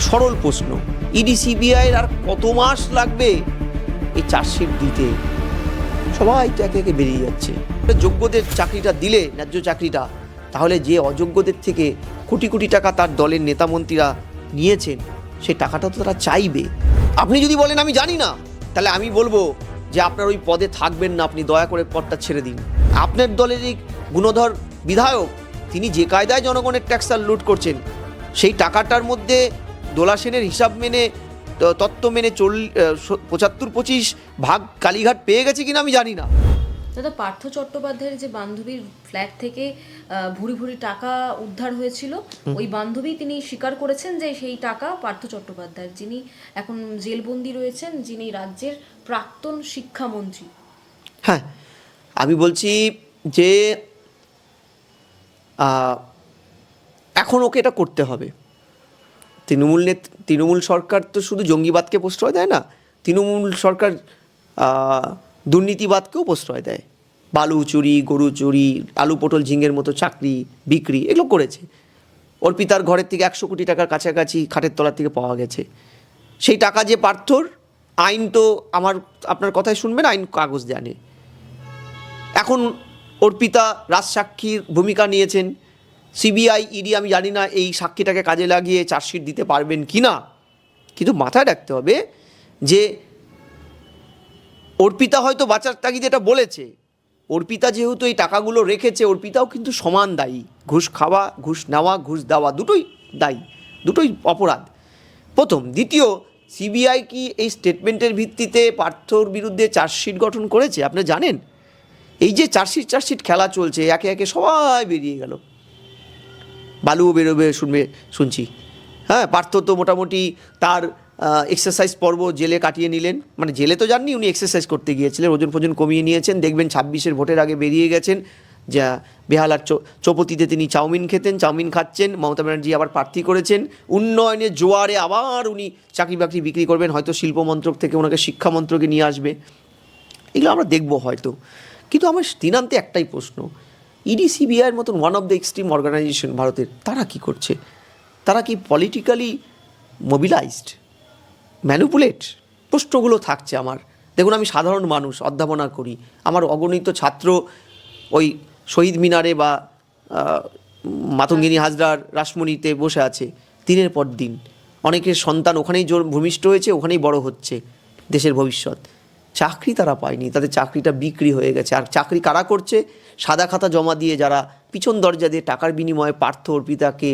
একটা সরল প্রশ্ন, ইডি সিবিআইয়ের আর কত মাস লাগবে এই চার্জশিট দিতে? সবাই তো একে একে বেরিয়ে যাচ্ছে। যোগ্যদের চাকরিটা দিলে, ন্যায্য চাকরিটা, তাহলে যে অযোগ্যদের থেকে কোটি কোটি টাকা তার দলের নেতামন্ত্রীরা নিয়েছেন সেই টাকাটা তো তারা চাইবে। আপনি যদি বলেন আমি জানি না, তাহলে আমি বলবো যে আপনার ওই পদে থাকবেন না, আপনি দয়া করে পদটা ছেড়ে দিন। আপনার দলেরই গুণধর বিধায়ক, তিনি যে কায়দায় জনগণের ট্যাক্স লুট করছেন, সেই টাকাটার মধ্যে দোলা সেনের হিসাব মেনে, তত্ত্ব মেনে 75-25 ভাগ কালীঘাট পেয়ে গেছে কিনা আমি জানি না। দাদা, পার্থ চট্টোপাধ্যায়ের যে বান্ধবীর ফ্ল্যাট থেকে ভুরি ভুরি টাকা উদ্ধার হয়েছিল, ওই বান্ধবী তিনি স্বীকার করেছেন যে সেই টাকা পার্থ চট্টোপাধ্যায়ের, যিনি এখন জেলবন্দি রয়েছেন, যিনি রাজ্যের প্রাক্তন শিক্ষামন্ত্রী। হ্যাঁ, আমি বলছি যে এখন ওকে এটা করতে হবে। তৃণমূল সরকার তো শুধু জঙ্গিবাদকে প্রশ্রয় দেয় না, তৃণমূল সরকার দুর্নীতিবাদকেও প্রশ্রয় দেয়। বালু চুরি, গরু চুরি, আলু পটল ঝিঙের মতো চাকরি বিক্রি, এগুলো করেছে। অর্পিতার ঘরের থেকে 100 কোটি টাকার কাছাকাছি খাটের তলার থেকে পাওয়া গেছে। সেই টাকা যে পার্থর, আইন তো আপনার কথাই শুনবেন, আইন কাগজ জানে। এখন অর্পিতা রাজসাক্ষীর ভূমিকা নিয়েছেন। সিবিআই, ইডি আমি জানি না এই সাক্ষীটাকে কাজে লাগিয়ে চার্জশিট দিতে পারবেন কি না, কিন্তু মাথায় রাখতে হবে যে অর্পিতা হয়তো বাঁচার তাগিদে এটা বলেছে, অর্পিতা যেহেতু এই টাকাগুলো রেখেছে, অর্পিতাও কিন্তু সমান দায়ী। ঘুষ খাওয়া, ঘুষ নেওয়া, ঘুষ দেওয়া, দুটোই দায়ী, দুটোই অপরাধ। প্রথম। দ্বিতীয়, সিবিআই কি এই স্টেটমেন্টের ভিত্তিতে পার্থর বিরুদ্ধে চার্জশিট গঠন করেছে? আপনি জানেন? এই যে চার্জশিট খেলা চলছে, একে একে সবাই বেরিয়ে গেল। বালুও বেরোবে শুনছি। হ্যাঁ, পার্থ তো মোটামুটি তার এক্সারসাইজ পর্ব জেলে কাটিয়ে নিলেন, মানে জেলে তো যাননি, উনি এক্সারসাইজ করতে গিয়েছিলেন, ওজন ফোজন কমিয়ে নিয়েছেন। দেখবেন 26-এর ভোটের আগে বেরিয়ে গেছেন, যা বেহালার চৌপতিতে তিনি চাউমিন খেতেন, চাউমিন খাচ্ছেন। মমতা ব্যানার্জি আবার প্রার্থী করেছেন, উন্নয়নের জোয়ারে আবার উনি চাকরি বাকরি বিক্রি করবেন, হয়তো শিল্পমন্ত্রক থেকে ওনাকে শিক্ষামন্ত্রকে নিয়ে আসবে। এগুলো আমরা দেখবো হয়তো। কিন্তু আমার দিনান্তে একটাই প্রশ্ন, ইডি সিবিআইয়ের মতন one of the extreme organization ভারতের, তারা কি করছে? তারা কি পলিটিক্যালি মোবিলাইজড, ম্যানিপুলেট? প্রশ্নগুলো থাকছে আমার। দেখুন, আমি সাধারণ মানুষ, অধ্যাপনা করি, আমার অগণিত ছাত্র ওই শহীদ মিনারে বা মাতঙ্গিনী হাজরার রাসমণিতে বসে আছে দিনের পর দিন। অনেকের সন্তান ওখানেই ভূমিষ্ঠ হয়েছে, ওখানেই বড় হচ্ছে, দেশের ভবিষ্যৎ। চাকরি তারা পায়নি, তাদের চাকরিটা বিক্রি হয়ে গেছে। আর চাকরি কারা করছে? সাদা খাতা জমা দিয়ে, যারা পিছন দরজা দিয়ে টাকার বিনিময়ে পার্থ, অর্পিতাকে,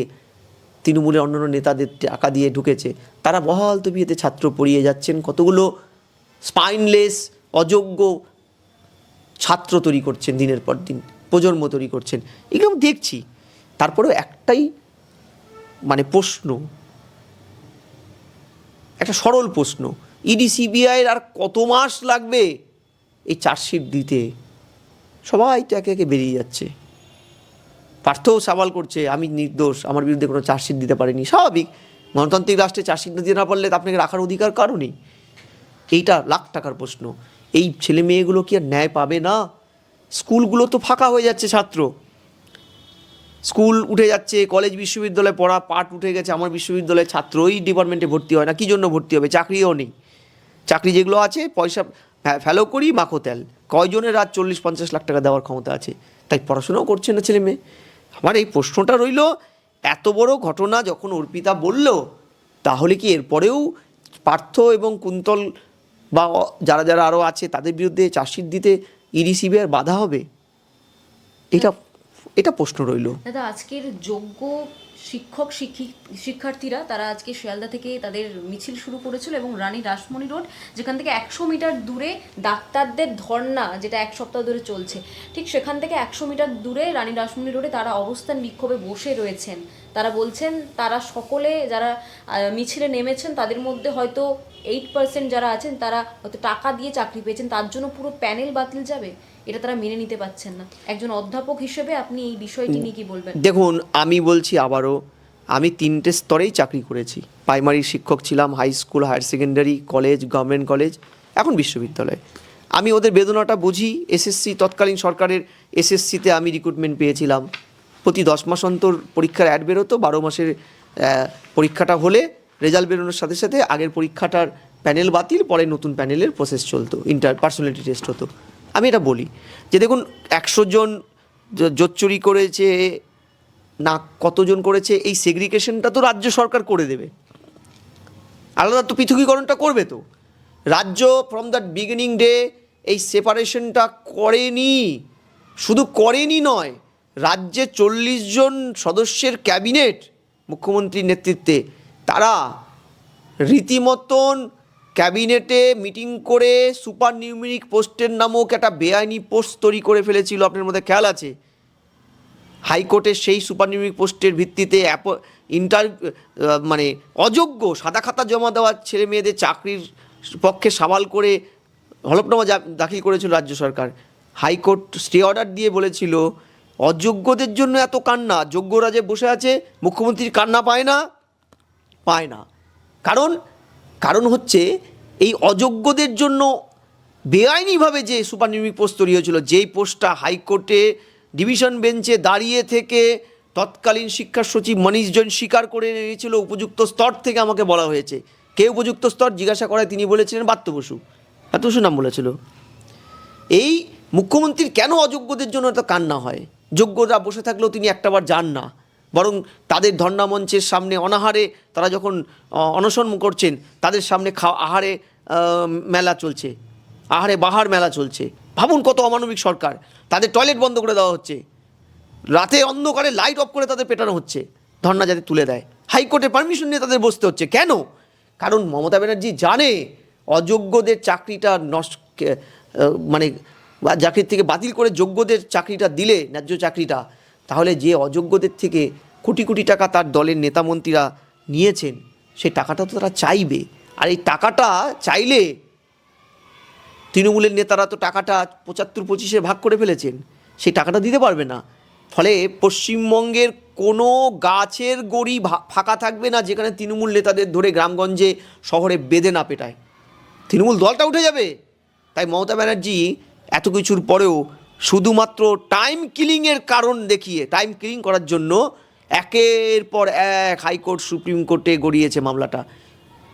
তৃণমূলের অন্যান্য নেতাদের টাকা দিয়ে ঢুকেছে, তারা বহাল তবিয়তে ছাত্র পড়িয়ে যাচ্ছেন। কতগুলো স্পাইনলেস, অযোগ্য ছাত্র তৈরি করছেন, দিনের পর দিন প্রজন্ম তৈরি করছেন। এগুলো আমি দেখছি। তারপরেও একটাই মানে প্রশ্ন, একটা সরল প্রশ্ন, ইডি সিবিআইয়ের আর কত মাস লাগবে এই চার্জশিট দিতে? সবাই তো একে একে বেরিয়ে যাচ্ছে। পার্থও সওয়াল করছে, আমি নির্দোষ, আমার বিরুদ্ধে কোনো চার্জশিট দিতে পারিনি। স্বাভাবিক, গণতান্ত্রিক রাষ্ট্রে চার্জশিট দিতে না পারলে আপনাকে রাখার অধিকার কারও নেই। এইটা লাখ টাকার প্রশ্ন। এই ছেলে মেয়েগুলো কি আর ন্যায় পাবে না? স্কুলগুলো তো ফাঁকা হয়ে যাচ্ছে, ছাত্র স্কুল উঠে যাচ্ছে, কলেজ বিশ্ববিদ্যালয়ে পড়া পাঠ উঠে গেছে। আমার বিশ্ববিদ্যালয়ের ছাত্র ওই ডিপার্টমেন্টে ভর্তি হয় না, কী জন্য ভর্তি হবে? চাকরিও নেই। চাকরি যেগুলো আছে, পয়সা ফেলো করি মাখো তেল। কয়জনের রাত 40-50 লাখ টাকা দেওয়ার ক্ষমতা আছে? তাই পড়াশোনাও করছে না ছেলে মেয়ে। আমার এই প্রশ্নটা রইল, এত বড় ঘটনা যখন অর্পিতা বলল, তাহলে কি এরপরেও পার্থ এবং কুন্তল বা যারা যারা আরও আছে তাদের বিরুদ্ধে চার্জশিট দিতে ইডি সিবিআইয়ের বাধা হবে? এটা প্রশ্ন রইল। দাদা, আজকের যোগ্য শিক্ষার্থীরা তারা আজকে শিয়ালদা থেকে তাদের মিছিল শুরু করেছিল এবং রানী রাসমণি রোড, যেখান থেকে 100 মিটার দূরে ডাক্তারদের ধর্না, যেটা 1 সপ্তাহ ধরে চলছে, ঠিক সেখান থেকে 100 মিটার দূরে রানী রাসমণি রোডে তারা অবস্থান বিক্ষোভে বসে রয়েছেন। তারা বলছেন, তারা সকলে যারা মিছিলে নেমেছেন তাদের মধ্যে হয়তো 8% যারা আছেন তারা হয়তো টাকা দিয়ে চাকরি পেয়েছেন, তার জন্য পুরো প্যানেল বাতিল যাবে, এটা তারা মেনে নিতে পারছেন না। একজন অধ্যাপক হিসেবে আপনি এই বিষয়টি নিয়ে কি বলবেন? দেখুন, আমি বলছি আবারও, আমি 3টে স্তরেই চাকরি করেছি। প্রাইমারি শিক্ষক ছিলাম, high school, higher secondary, college, government college, এখন বিশ্ববিদ্যালয়। আমি ওদের বেদনাটা বুঝি। এসএসসি, তৎকালীন সরকারের এসএসসিতে আমি রিক্রুটমেন্ট পেয়েছিলাম। প্রতি 10 মাস অন্তর পরীক্ষার অ্যাড বেরোতো, 12 মাসের পরীক্ষাটা হলে রেজাল্ট বেরোনোর সাথে সাথে আগের পরীক্ষাটার প্যানেল বাতিল, পরে নতুন প্যানেলের প্রসেস চলতো, পার্সোনালিটি টেস্ট হতো। আমি এটা বলি যে দেখুন 100 জন জোচ্চুরি করেছে না কতজন করেছে, এই সেগ্রিগেশনটা তো রাজ্য সরকার করে দেবে, আলাদা তো পৃথকীকরণটা করবে। তো রাজ্য ফ্রম দ্য বিগিনিং ডে এই সেপারেশনটা করেনি, শুধু করেনি নয়, রাজ্যে 40 জন সদস্যের ক্যাবিনেট মুখ্যমন্ত্রীর নেতৃত্বে, তারা রীতিমতন ক্যাবিনেটে মিটিং করে সুপার নিউমেরিক পোস্টের নামক একটা বেআইনি পোস্ট তৈরি করে ফেলেছিল, আপনার মধ্যে খেয়াল আছে। হাইকোর্টের সেই সুপার নিউমেরিক পোস্টের ভিত্তিতে মানে অযোগ্য সাদা খাতা জমা দেওয়া ছেলে মেয়েদের চাকরির পক্ষে সওয়াল করে হলফনামা দাখিল করেছিল রাজ্য সরকার। হাইকোর্ট স্টে অর্ডার দিয়ে বলেছিল অযোগ্যদের জন্য এত কান্না, যোগ্যরা যে বসে আছে মুখ্যমন্ত্রীর কান্না পায় না। কারণ হচ্ছে এই অযোগ্যদের জন্য বেআইনিভাবে যে সুপার নিউমেরিক পোস্ট তৈরি হয়েছিল, যেই পোস্টটা হাইকোর্টে ডিভিশন বেঞ্চে দাঁড়িয়ে থেকে তৎকালীন শিক্ষা সচিব মনীষ জৈন স্বীকার করে নিয়েছিল, উপযুক্ত স্তর থেকে আমাকে বলা হয়েছে। কে উপযুক্ত স্তর জিজ্ঞাসা করায় তিনি বলেছিলেন ব্রাত্য বসু নাম বলেছিল। এই মুখ্যমন্ত্রীর কেন অযোগ্যদের জন্য এত কান্না হয়? যোগ্যরা বসে থাকলেও তিনি একটাবার যান না, বরং তাদের ধর্ণা মঞ্চের সামনে অনাহারে তারা যখন অনশন করছেন, তাদের সামনে আহারে মেলা চলছে, আহারে বাহার মেলা চলছে। ভাবুন কত অমানবিক সরকার। তাদের টয়লেট বন্ধ করে দেওয়া হচ্ছে, রাতে অন্ধকারে লাইট অফ করে তাদের পেটানো হচ্ছে, ধর্ণা যাতে তুলে দেয়। হাইকোর্টের পারমিশন নিয়ে তাদের বসতে হচ্ছে। কেন? কারণ মমতা ব্যানার্জি জানে অযোগ্যদের চাকরিটা মানে চাকরির থেকে বাতিল করে যোগ্যদের চাকরিটা দিলে, ন্যায্য চাকরিটা, তাহলে যে অযোগ্যদের থেকে কোটি কোটি টাকা তার দলের নেতামন্ত্রীরা নিয়েছেন, সেই টাকাটা তো তারা চাইবে। আর এই টাকাটা চাইলে তৃণমূলের নেতারা তো টাকাটা 75-25 ভাগ করে ফেলেছেন, সেই টাকাটা দিতে পারবে না। ফলে পশ্চিমবঙ্গের কোনো গাছের গড়ি ফাঁকা থাকবে না যেখানে তৃণমূল নেতাদের ধরে গ্রামগঞ্জে শহরে বেঁধে না পেটায়। তৃণমূল দলটা উঠে যাবে। তাই মমতা ব্যানার্জি এত কিছুর পরেও শুধুমাত্র টাইম কিলিংয়ের কারণ দেখিয়ে, টাইম কিলিং করার জন্য একের পর এক হাইকোর্ট সুপ্রিম কোর্টে গড়িয়েছে মামলাটা।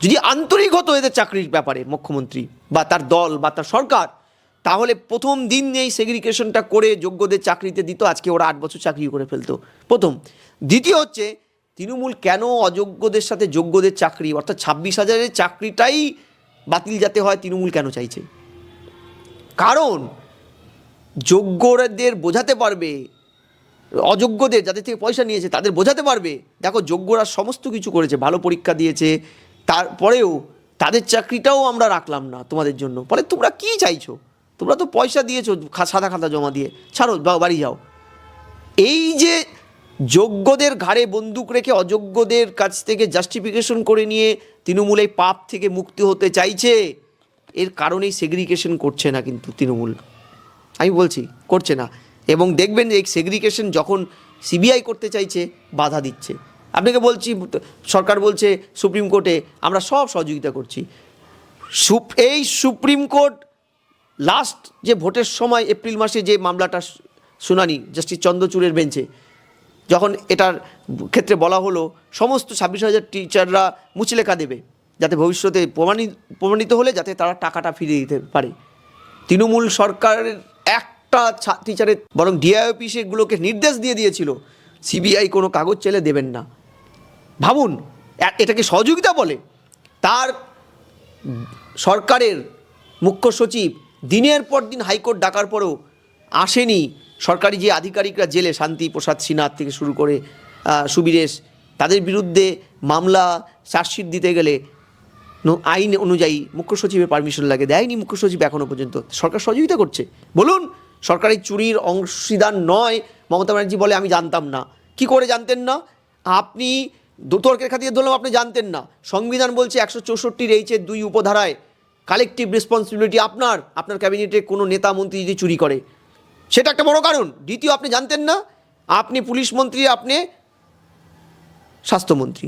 যদি আন্তরিক হতো এদের চাকরির ব্যাপারে মুখ্যমন্ত্রী বা তার দল বা তার সরকার, তাহলে প্রথম দিন এই সেগ্রিগেশনটা করে যোগ্যদের চাকরিতে দিত, আজকে ওরা 8 বছর চাকরি করে ফেলতো। প্রথম। দ্বিতীয় হচ্ছে, তৃণমূল কেন অযোগ্যদের সাথে যোগ্যদের চাকরি, অর্থাৎ 26,000-এর চাকরিটাই বাতিল যাতে হয়, তৃণমূল কেন চাইছে? কারণ যোগ্যদের বোঝাতে পারবে, অযোগ্যদের যাদের থেকে পয়সা নিয়েছে তাদের বোঝাতে পারবে, দেখো যোগ্যরা সমস্ত কিছু করেছে, ভালো পরীক্ষা দিয়েছে, তারপরেও তাদের চাকরিটাও আমরা রাখলাম না তোমাদের জন্য। ফলে তোমরা কী চাইছো? তোমরা তো পয়সা দিয়েছো সাদা খাতা জমা দিয়ে, ছাড়ো বাড়ি যাও। এই যে যোগ্যদের ঘাড়ে বন্দুক রেখে অযোগ্যদের কাছ থেকে জাস্টিফিকেশন করে নিয়ে তৃণমূল এই পাপ থেকে মুক্তি হতে চাইছে, এর কারণেই সেগ্রিগেশন করছে না কিন্তু তৃণমূল, আমি বলছি করছে না। এবং দেখবেন যে এই সেগ্রিগেশন যখন সিবিআই করতে চাইছে বাধা দিচ্ছে। আপনাকে বলছি, সরকার বলছে সুপ্রিম কোর্টে আমরা সব সহযোগিতা করছি। এই সুপ্রিম কোর্ট লাস্ট যে ভোটের সময় এপ্রিল মাসে যে মামলাটা শুনানি জাস্টিস চন্দ্রচূড়ের বেঞ্চে, যখন এটার ক্ষেত্রে বলা হলো সমস্ত 26,000 টিচাররা মুচলেখা দেবে যাতে ভবিষ্যতে প্রমাণিত হলে যাতে তারা টাকাটা ফিরিয়ে দিতে পারে। তৃণমূল সরকারের একটা টিচারের বরং ডিআইওপি সেগুলোকে নির্দেশ দিয়ে দিয়েছিল সিবিআই কোনো কাগজ চাইলে দেবেন না। ভাবুন এটাকে সহযোগিতা বলে? তার সরকারের মুখ্য সচিব দিনের পর দিন হাইকোর্ট ডাকার পরেও আসেনি। সরকারি যে আধিকারিকরা জেলে, শান্তি প্রসাদ সিনহার থেকে শুরু করে সুবীরেশ, তাদের বিরুদ্ধে মামলা চার্জশিট দিতে গেলে আইন অনুযায়ী মুখ্য সচিবের পারমিশন লাগে, দেয়নি মুখ্য সচিব এখনও পর্যন্ত। সরকার সহযোগিতা করছে? বলুন সরকারি চুরির অংশীদার নয়। মমতা ব্যানার্জি বলে আমি জানতাম না। কি করে জানতেন না? আপনি তর্কের খাতিরে ধরলাম আপনি জানতেন না। সংবিধান বলছে 164 2 উপধারায় কালেকটিভ রেসপন্সিবিলিটি আপনার ক্যাবিনেটে কোনো নেতা মন্ত্রী যদি চুরি করে, সেটা একটা বড় কারণ। দ্বিতীয়, আপনি জানতেন না, আপনি পুলিশ মন্ত্রী, আপনি স্বাস্থ্যমন্ত্রী।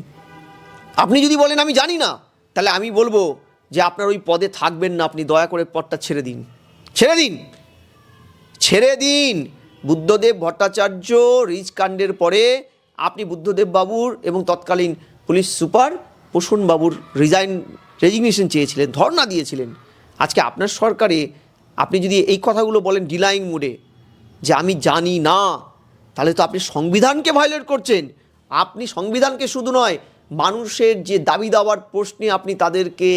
আপনি যদি বলেন আমি জানি না, তাহলে আমি বলবো যে আপনার ওই পদে থাকবেন না, আপনি দয়া করে পদটা ছেড়ে দিন। বুদ্ধদেব ভট্টাচার্য রিজ কাণ্ডের পরে আপনি বুদ্ধদেব বাবুর এবং তৎকালীন পুলিশ সুপার প্রসূনবাবুর রেজিগনেশন চেয়েছিলেন, ধর্ণা দিয়েছিলেন। আজকে আপনার সরকারে আপনি যদি এই কথাগুলো বলেন ডিলাইং মুডে যে আমি জানি না, তাহলে তো আপনি সংবিধানকে ভায়োলেট করছেন। আপনি সংবিধানকে শুধু নয়, মানুষের যে দাবি দাওয়ার প্রশ্নে আপনি তাদেরকে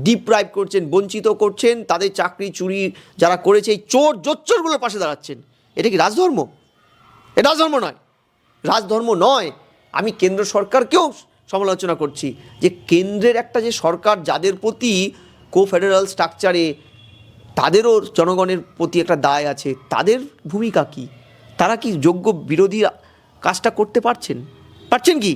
ডিপ্রাইভ করছেন, বঞ্চিত করছেন, তাদের চাকরি চুরি যারা করেছে এই চোর জোচ্চোরগুলোর পাশে দাঁড়াচ্ছেন। এটা কি রাজধর্ম? এটা রাজধর্ম নয়, রাজধর্ম নয়। আমি কেন্দ্র সরকারকেও সমালোচনা করছি যে কেন্দ্রের একটা যে সরকার, যাদের প্রতি কো-ফেডারাল স্ট্রাকচারে তাদেরও জনগণের প্রতি একটা দায় আছে, তাদের ভূমিকা কি? তারা কি যোগ্য বিরোধী কাজটা করতে পারছেন কি?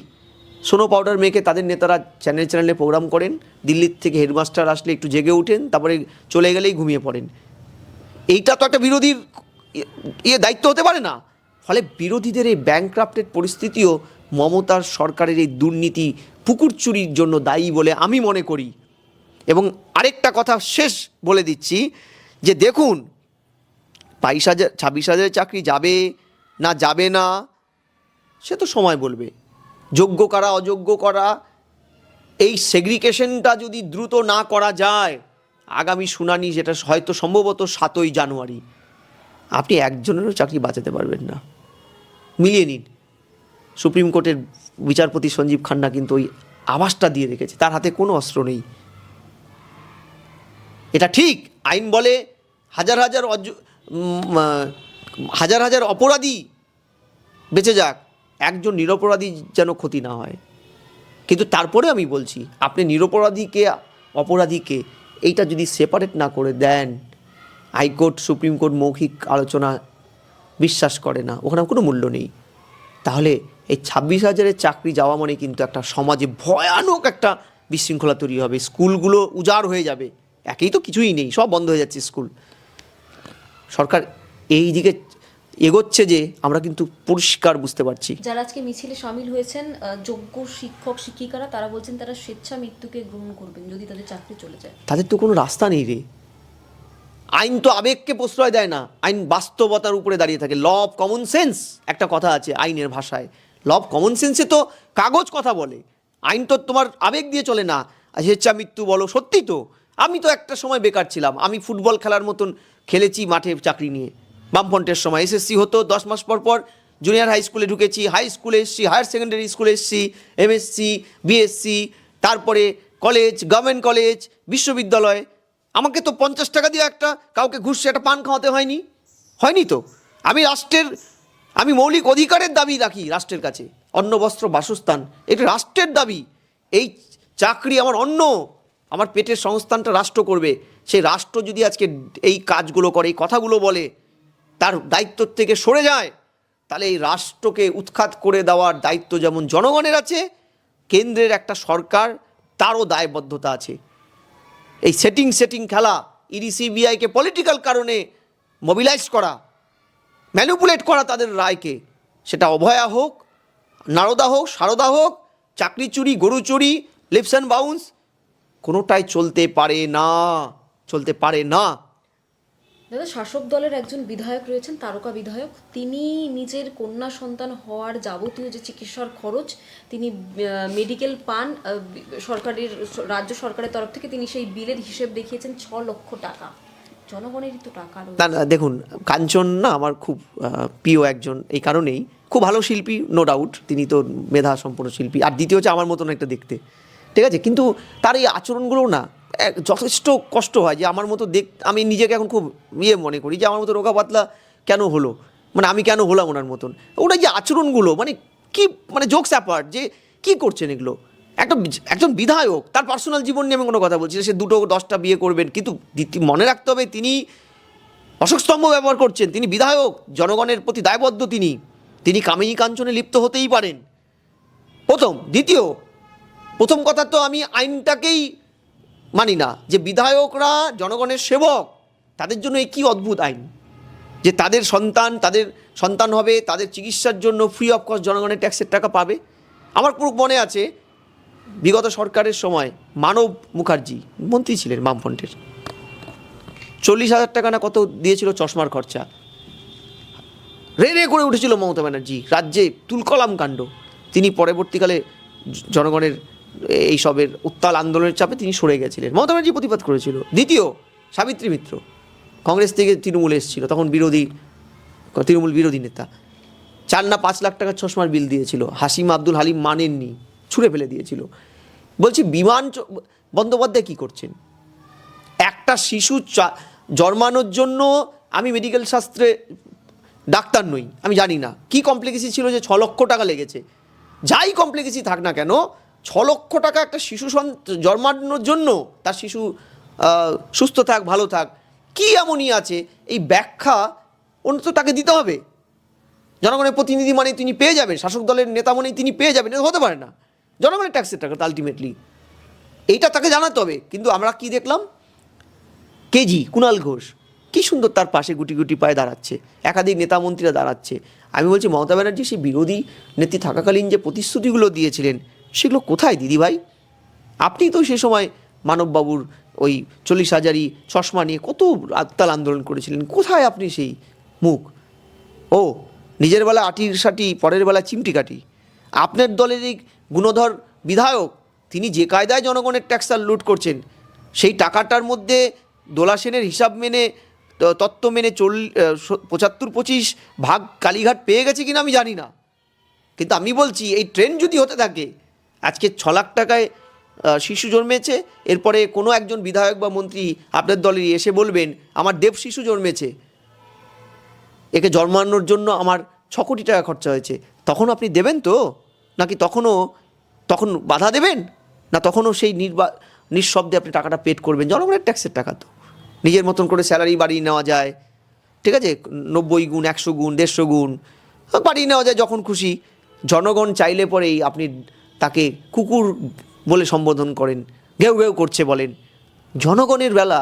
সোনো পাউডার মেখে তাদের নেতারা চ্যানেলে প্রোগ্রাম করেন, দিল্লির থেকে হেডমাস্টার আসলে একটু জেগে ওঠেন, তারপরে চলে গেলেই ঘুমিয়ে পড়েন। এইটা তো একটা বিরোধীর দায়িত্ব হতে পারে না। ফলে বিরোধীদের এই ব্যাংক্রাফটেড পরিস্থিতিও মমতার সরকারের এই দুর্নীতি, পুকুর চুরির জন্য দায়ী বলে আমি মনে করি। এবং আরেকটা কথা শেষ বলে দিচ্ছি যে দেখুন, 22,000-26,000 চাকরি যাবে না সে তো সময় বলবে। যোগ্য করা অযোগ্য করা, এই সেগ্রিগেশনটা যদি দ্রুত না করা যায়, আগামী শুনানি যেটা হয়তো সম্ভবত 7ই জানুয়ারি, আপনি একজনেরও চাকরি বাঁচাতে পারবেন না। মিলিয়ে নিন। সুপ্রিম কোর্টের বিচারপতি সঞ্জীব খান্না কিন্তু ওই আভাসটা দিয়ে রেখেছে, তার হাতে কোনো অস্ত্র নেই। এটা ঠিক, আইন বলে হাজার হাজার অপরাধী বেঁচে যাক, একজন নিরপরাধী যেন ক্ষতি না হয়। কিন্তু তারপরে আমি বলছি, আপনি নিরপরাধীকে অপরাধীকে এইটা যদি সেপারেট না করে দেন, হাইকোর্ট সুপ্রিম কোর্ট মৌখিক আলোচনা বিশ্বাস করে না, ওখানে কোনো মূল্য নেই, তাহলে এই 26,000-এর চাকরি যাওয়া মানে কিন্তু একটা সমাজে ভয়ানক একটা বিশৃঙ্খলা তৈরি হবে। স্কুলগুলো উজাড় হয়ে যাবে, একেই তো কিছুই নেই, সব বন্ধ হয়ে যাচ্ছে স্কুল। সরকার এই দিকে এগোচ্ছে যে আমরা কিন্তু পরিষ্কার বুঝতে পারছি। যারা আজকে মিছিলে সামিল হয়েছেন যোগ্য শিক্ষক শিক্ষিকারা, তারা বলছেন তারা স্বেচ্ছা মৃত্যুকে গ্রহণ করবেন যদি তাদের চাকরি চলে যায়। তাদের তো কোনো রাস্তা নেই রে। আইন তো আবেগকে প্রশ্রয় দেয় না, আইন বাস্তবতার উপরে দাঁড়িয়ে থাকে। ল অফ কমন সেন্স একটা কথা আছে আইনের ভাষায়, ল অফ কমন সেন্সে তো কাগজ কথা বলে, আইন তো তোমার আবেগ দিয়ে চলে না। স্বেচ্ছা মৃত্যু বলো, সত্যি তো। আমি তো একটা সময় বেকার ছিলাম, আমি ফুটবল খেলার মতন খেলেছি মাঠে চাকরি নিয়ে। বামফ্রন্টের সময় এসএসসি হতো, 10 মাস পর পর জুনিয়র হাই স্কুলে ঢুকেছি, হাই স্কুলে এসেছি, হায়ার সেকেন্ডারি স্কুলে এসেছি, এমএসসি, বিএসসি, তারপরে কলেজ, গভর্নমেন্ট কলেজ, বিশ্ববিদ্যালয়। আমাকে তো 50 টাকা দিয়ে কাউকে ঘুষ একটা পান খাওয়াতে হয়নি তো। আমি মৌলিক অধিকারের দাবি রাখি রাষ্ট্রের কাছে, অন্ন বস্ত্র বাসস্থান, এটা রাষ্ট্রের দাবি। এই চাকরি আমার অন্ন, আমার পেটের সংস্থানটা রাষ্ট্র করবে। সেই রাষ্ট্র যদি আজকে এই কাজগুলো করে, এই কথাগুলো বলে, তার দায়িত্ব থেকে সরে যায়, তাহলে এই রাষ্ট্রকে উৎখাত করে দেওয়ার দায়িত্ব যেমন জনগণের আছে, কেন্দ্রের একটা সরকার তারও দায়বদ্ধতা আছে। এই সেটিং খেলা, ইডি সিবিআইকে পলিটিক্যাল কারণে মোবিলাইজ করা, ম্যানিপুলেট করা তাদের রায়কে, সেটা অভয়া হোক, নারদা হোক, সারদা হোক, চাকরি চুরি, গরু চুরি, লিপস অ্যান্ড বাউন্স, কোনোটাই চলতে পারে না। দাদা, শাসক দলের একজন বিধায়ক রয়েছেন, তারকা বিধায়ক, তিনি নিজের কন্যা সন্তান হওয়ার যাবতীয় যে চিকিৎসার খরচ তিনি মেডিকেল পান, রাজ্য সরকারের তরফ থেকে তিনি সেই বিলের হিসেব দেখিয়েছেন 6 লক্ষ টাকা। জনগণেরই তো টাকা রয়েছে। না দেখুন, কাঞ্চন না আমার খুব প্রিয় একজন, এই কারণেই খুব ভালো শিল্পী, নো ডাউট, তিনি তো মেধা সম্পন্ন শিল্পী। আর দ্বিতীয় হচ্ছে আমার মতন একটা দেখতে, ঠিক আছে, কিন্তু তার এই আচরণগুলো না যথেষ্ট কষ্ট হয়। যে আমার মতো আমি নিজেকে এখন খুব মনে করি যে আমার মতো রোগা পাতলা কেন হলো, মানে আমি কেন হলাম ওনার মতন। ওটা যে আচরণগুলো মানে জোকস অ্যাপার্ট, যে কি করছেন এগুলো। একজন বিধায়ক, তার পার্সোনাল জীবন নিয়ে আমি কোনো কথা বলছি না, সে 2-10টা বিয়ে করবেন, কিন্তু মনে রাখতে হবে তিনি অশোকস্তম্ভ ব্যবহার করছেন, তিনি বিধায়ক, জনগণের প্রতি দায়বদ্ধ। তিনি কামিনী কাঞ্চনে লিপ্ত হতেই পারেন, প্রথম কথা তো আমি আইনটাকেই মানি না, যে বিধায়করা জনগণের সেবক, তাদের জন্য এই কী অদ্ভুত আইন যে তাদের সন্তান হবে, তাদের চিকিৎসার জন্য ফ্রি অফ কস্ট জনগণের ট্যাক্সের টাকা পাবে। আমার পুরো মনে আছে বিগত সরকারের সময় মানব মুখার্জি মন্ত্রী ছিলেন বামফ্রন্টের, 40,000 টাকা না কত দিয়েছিল চশমার খরচা। রে করে উঠেছিল মমতা ব্যানার্জি, রাজ্যে তুলকলাম কাণ্ড। তিনি পরবর্তীকালে জনগণের এইসবের উত্তাল আন্দোলনের চাপে তিনি সরে গেছিলেন। মমতা ব্যানার্জি প্রতিবাদ করেছিল। দ্বিতীয়, সাবিত্রী মিত্র কংগ্রেস থেকে তৃণমূলে এসেছিল, তখন তৃণমূল বিরোধী নেতা, 4 না 5 লাখ টাকার চশমার বিল দিয়েছিল। হাসিম আব্দুল হালিম মানেননি, ছুঁড়ে ফেলে দিয়েছিল। বলছি বিমান বন্দ্যোপাধ্যায় কী করছেন? একটা শিশু জন্মানোর জন্য, আমি মেডিকেল শাস্ত্রে ডাক্তার নই, আমি জানি না কী কমপ্লেক্সি ছিল যে 6 লক্ষ টাকা লেগেছে। যাই কমপ্লেক্সি থাক না কেন, 6 লক্ষ টাকা একটা শিশু জন্মানোর জন্য, তার শিশু সুস্থ থাক, ভালো থাক, কী এমনই আছে, এই ব্যাখ্যা অন্তত তাকে দিতে হবে। জনগণের প্রতিনিধি মানে তিনি পেয়ে যাবেন, শাসক দলের নেতা মানেই তিনি পেয়ে যাবেন, এটা হতে পারে না। জনগণের ট্যাক্সের টাকা আলটিমেটলি, এইটা তাকে জানাতে হবে। কিন্তু আমরা কি দেখলাম? কেজি কুণাল ঘোষ কী সুন্দর তার পাশে গুটি গুটি পায়ে দাঁড়াচ্ছে, একাধিক নেতা মন্ত্রীরা দাঁড়াচ্ছে। আমি বলছি মমতা ব্যানার্জি সেই বিরোধী নেত্রী থাকাকালীন যে প্রতিশ্রুতিগুলো দিয়েছিলেন, সেগুলো কোথায় দিদিভাই? আপনি তো সে সময় মানববাবুর ওই 40,000ই চশমা নিয়ে কত আত্মাল আন্দোলন করেছিলেন, কোথায় আপনি সেই মুখ? ও নিজের বেলা আটির সাটি, পরের বেলা চিমটি কাটি। আপনার দলের এই গুণধর বিধায়ক, তিনি যে কায়দায় জনগণের ট্যাক্স লুট করছেন, সেই টাকাটার মধ্যে দোলা সেনের হিসাব মেনে, তত্ত্ব মেনে 75-25 ভাগ কালীঘাট পেয়ে গেছে কিনা আমি জানি না। কিন্তু আমি বলছি এই ট্রেন্ড যদি হতে থাকে, আজকে 6 লাখ টাকায় শিশু জন্মেছে, এরপরে কোনো একজন বিধায়ক বা মন্ত্রী আপনার দলেরই এসে বলবেন আমার দেব শিশু জন্মেছে, একে জন্মানোর জন্য আমার 6 কোটি টাকা খরচা হয়েছে, তখন আপনি দেবেন তো? নাকি তখন বাধা দেবেন? না তখনও সেই নিঃশব্দে আপনি টাকাটা পেড করবেন? জনগণের ট্যাক্সের টাকা তো, নিজের মতন করে স্যালারি বাড়িয়ে নেওয়া যায়, ঠিক আছে, 90 গুণ, 100 গুণ, 150 গুণ বাড়িয়ে নেওয়া যায় যখন খুশি। জনগণ চাইলে পরেই আপনি তাকে কুকুর বলে সম্বোধন করেন, ঘেউ ঘেউ করছে বলেন। জনগণের বেলা,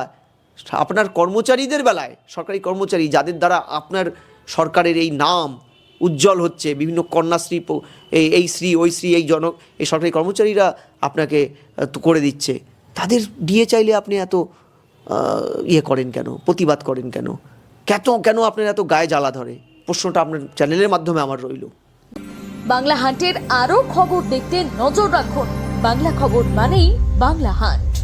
আপনার কর্মচারীদের বেলায়, সরকারি কর্মচারী যাদের দ্বারা আপনার সরকারের এই নাম উজ্জ্বল হচ্ছে, বিভিন্ন কন্যাশ্রী, এই শ্রী ওই শ্রী, এই সরকারি কর্মচারীরা আপনাকে করে দিচ্ছে, তাদের দিয়ে চাইলে আপনি এত করেন কেন, প্রতিবাদ করেন কেন? কেন আপনার এত গায়ে জ্বালা ধরে? প্রশ্নটা আপনার চ্যানেলের মাধ্যমে আমার রইল। বাংলা হান্টের আরও খবর দেখতে নজর রাখুন। বাংলা খবর মানেই বাংলা হান্ট।